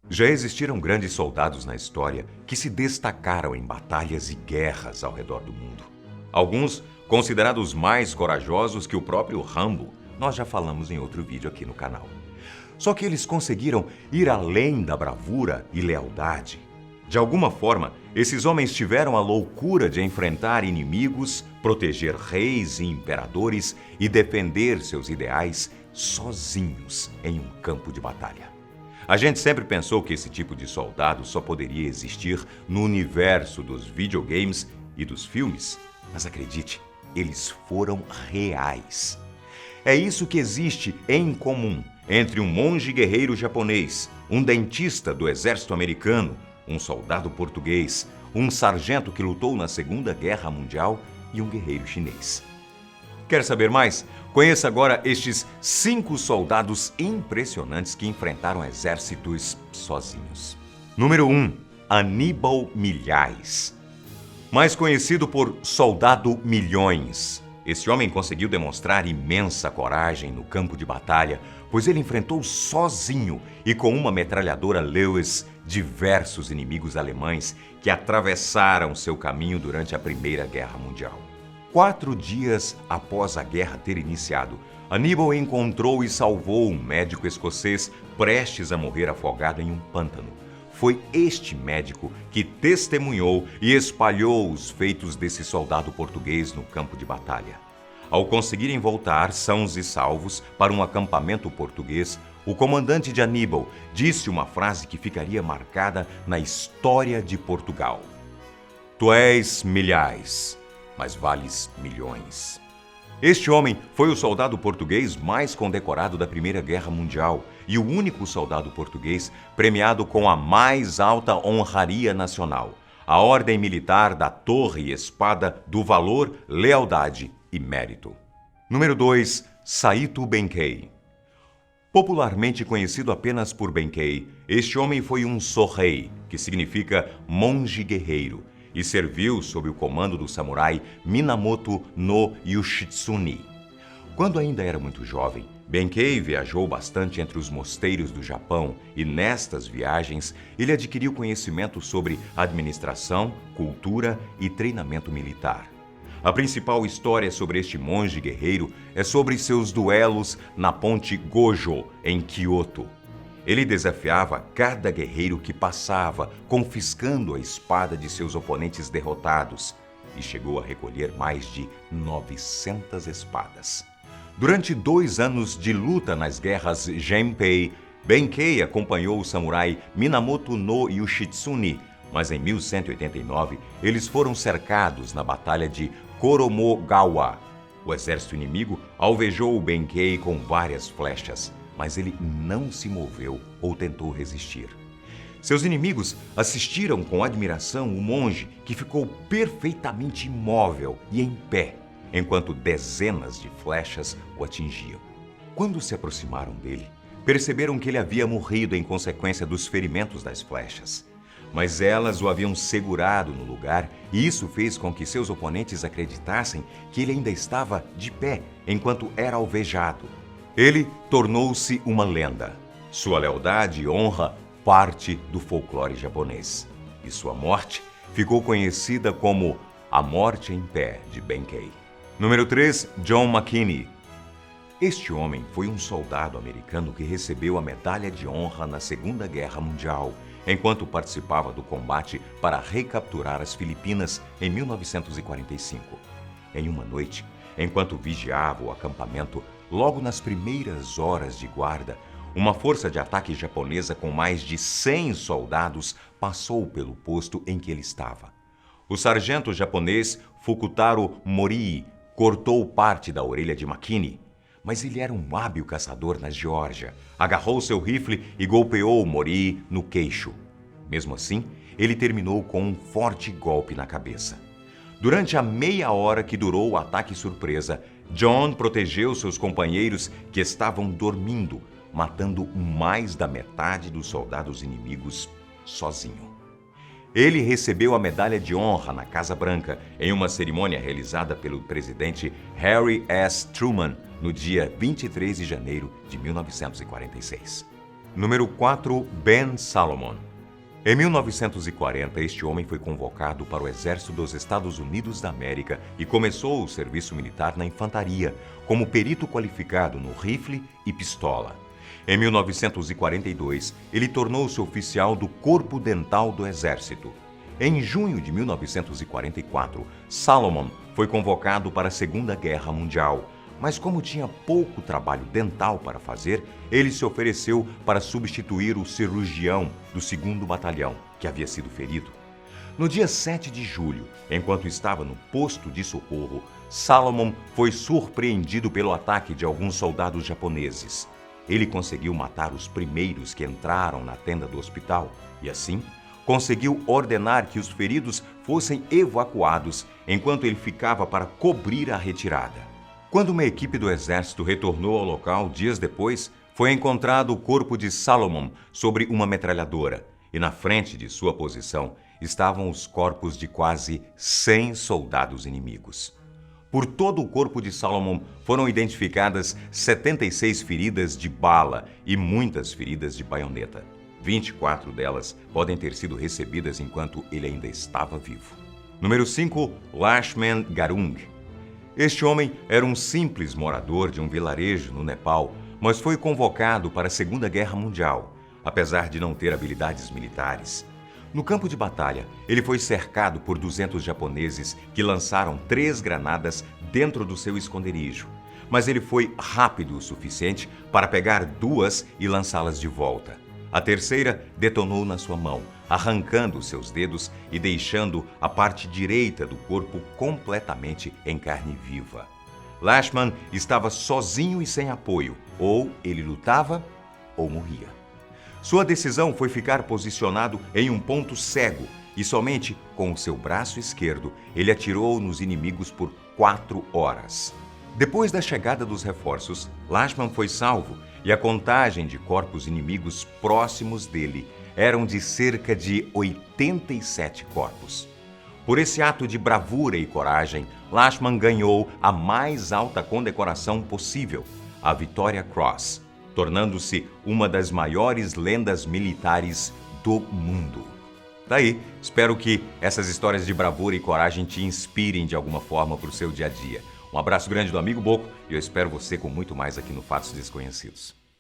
Já existiram grandes soldados na história que se destacaram em batalhas e guerras ao redor do mundo. Alguns considerados mais corajosos que o próprio Rambo. Nós já falamos em outro vídeo aqui no canal. Só que eles conseguiram ir além da bravura e lealdade. De alguma forma, esses homens tiveram a loucura de enfrentar inimigos, proteger reis e imperadores e defender seus ideais sozinhos em um campo de batalha. A gente sempre pensou que esse tipo de soldado só poderia existir no universo dos videogames e dos filmes, mas acredite, eles foram reais. É isso que existe em comum entre um monge guerreiro japonês, um dentista do exército americano, um soldado português, um sargento que lutou na Segunda Guerra Mundial e um guerreiro chinês. Quer saber mais? Conheça agora estes 5 soldados impressionantes que enfrentaram exércitos sozinhos. Número 1. Aníbal Milhais. Mais conhecido por Soldado Milhões. Esse homem conseguiu demonstrar imensa coragem no campo de batalha, pois ele enfrentou sozinho e com uma metralhadora Lewis diversos inimigos alemães que atravessaram seu caminho durante a Primeira Guerra Mundial. 4 dias após a guerra ter iniciado, Aníbal encontrou e salvou um médico escocês prestes a morrer afogado em um pântano. Foi este médico que testemunhou e espalhou os feitos desse soldado português no campo de batalha. Ao conseguirem voltar sãos e salvos para um acampamento português, o comandante de Aníbal disse uma frase que ficaria marcada na história de Portugal: "Tu és milhais, mas vales milhões." Este homem foi o soldado português mais condecorado da Primeira Guerra Mundial e o único soldado português premiado com a mais alta honraria nacional, a Ordem Militar da Torre e Espada do Valor, Lealdade e Mérito. Número 2. Saito Benkei. Popularmente conhecido apenas por Benkei, este homem foi um Sohei, que significa monge guerreiro, e serviu sob o comando do samurai Minamoto no Yoshitsune. Quando ainda era muito jovem, Benkei viajou bastante entre os mosteiros do Japão e nestas viagens ele adquiriu conhecimento sobre administração, cultura e treinamento militar. A principal história sobre este monge guerreiro é sobre seus duelos na ponte Gojo, em Kyoto. Ele desafiava cada guerreiro que passava, confiscando a espada de seus oponentes derrotados, e chegou a recolher mais de 900 espadas. Durante 2 anos de luta nas guerras Genpei, Benkei acompanhou o samurai Minamoto no Yoshitsune, mas em 1189 eles foram cercados na Batalha de Koromogawa. O exército inimigo alvejou o Benkei com várias flechas, mas ele não se moveu ou tentou resistir. Seus inimigos assistiram com admiração o monge, que ficou perfeitamente imóvel e em pé, enquanto dezenas de flechas o atingiam. Quando se aproximaram dele, perceberam que ele havia morrido em consequência dos ferimentos das flechas. Mas elas o haviam segurado no lugar e isso fez com que seus oponentes acreditassem que ele ainda estava de pé enquanto era alvejado. Ele tornou-se uma lenda. Sua lealdade e honra parte do folclore japonês. E sua morte ficou conhecida como a morte em pé de Benkei. Número 3. John McCain. Este homem foi um soldado americano que recebeu a Medalha de Honra na Segunda Guerra Mundial, enquanto participava do combate para recapturar as Filipinas em 1945. Em uma noite, enquanto vigiava o acampamento, logo nas primeiras horas de guarda, uma força de ataque japonesa com mais de 100 soldados passou pelo posto em que ele estava. O sargento japonês Fukutaro Morii cortou parte da orelha de McKinney, mas ele era um hábil caçador na Geórgia. Agarrou seu rifle e golpeou Morii no queixo. Mesmo assim, ele terminou com um forte golpe na cabeça. Durante a meia hora que durou o ataque surpresa, John protegeu seus companheiros que estavam dormindo, matando mais da metade dos soldados inimigos sozinho. Ele recebeu a Medalha de Honra na Casa Branca em uma cerimônia realizada pelo presidente Harry S. Truman no dia 23 de janeiro de 1946. Número 4, Ben Salomon. Em 1940, este homem foi convocado para o Exército dos Estados Unidos da América e começou o serviço militar na infantaria, como perito qualificado no rifle e pistola. Em 1942, ele tornou-se oficial do Corpo Dental do Exército. Em junho de 1944, Salomon foi convocado para a Segunda Guerra Mundial, mas como tinha pouco trabalho dental para fazer, ele se ofereceu para substituir o cirurgião do 2º Batalhão, que havia sido ferido. No dia 7 de julho, enquanto estava no posto de socorro, Salomon foi surpreendido pelo ataque de alguns soldados japoneses. Ele conseguiu matar os primeiros que entraram na tenda do hospital e, assim, conseguiu ordenar que os feridos fossem evacuados enquanto ele ficava para cobrir a retirada. Quando uma equipe do exército retornou ao local dias depois, foi encontrado o corpo de Salomon sobre uma metralhadora e na frente de sua posição estavam os corpos de quase 100 soldados inimigos. Por todo o corpo de Salomon foram identificadas 76 feridas de bala e muitas feridas de baioneta. 24 delas podem ter sido recebidas enquanto ele ainda estava vivo. Número 5, Lakshman Garung. Este homem era um simples morador de um vilarejo no Nepal, mas foi convocado para a Segunda Guerra Mundial, apesar de não ter habilidades militares. No campo de batalha, ele foi cercado por 200 japoneses que lançaram 3 granadas dentro do seu esconderijo, mas ele foi rápido o suficiente para pegar 2 e lançá-las de volta. A terceira detonou na sua mão, arrancando seus dedos e deixando a parte direita do corpo completamente em carne viva. Lakshman estava sozinho e sem apoio, ou ele lutava ou morria. Sua decisão foi ficar posicionado em um ponto cego e somente com o seu braço esquerdo ele atirou nos inimigos por 4 horas. Depois da chegada dos reforços, Lakshman foi salvo e a contagem de corpos inimigos próximos dele eram de cerca de 87 corpos. Por esse ato de bravura e coragem, Lakshman ganhou a mais alta condecoração possível, a Victoria Cross, tornando-se uma das maiores lendas militares do mundo. Daí, espero que essas histórias de bravura e coragem te inspirem de alguma forma para o seu dia a dia. Um abraço grande do amigo Boco e eu espero você com muito mais aqui no Fatos Desconhecidos.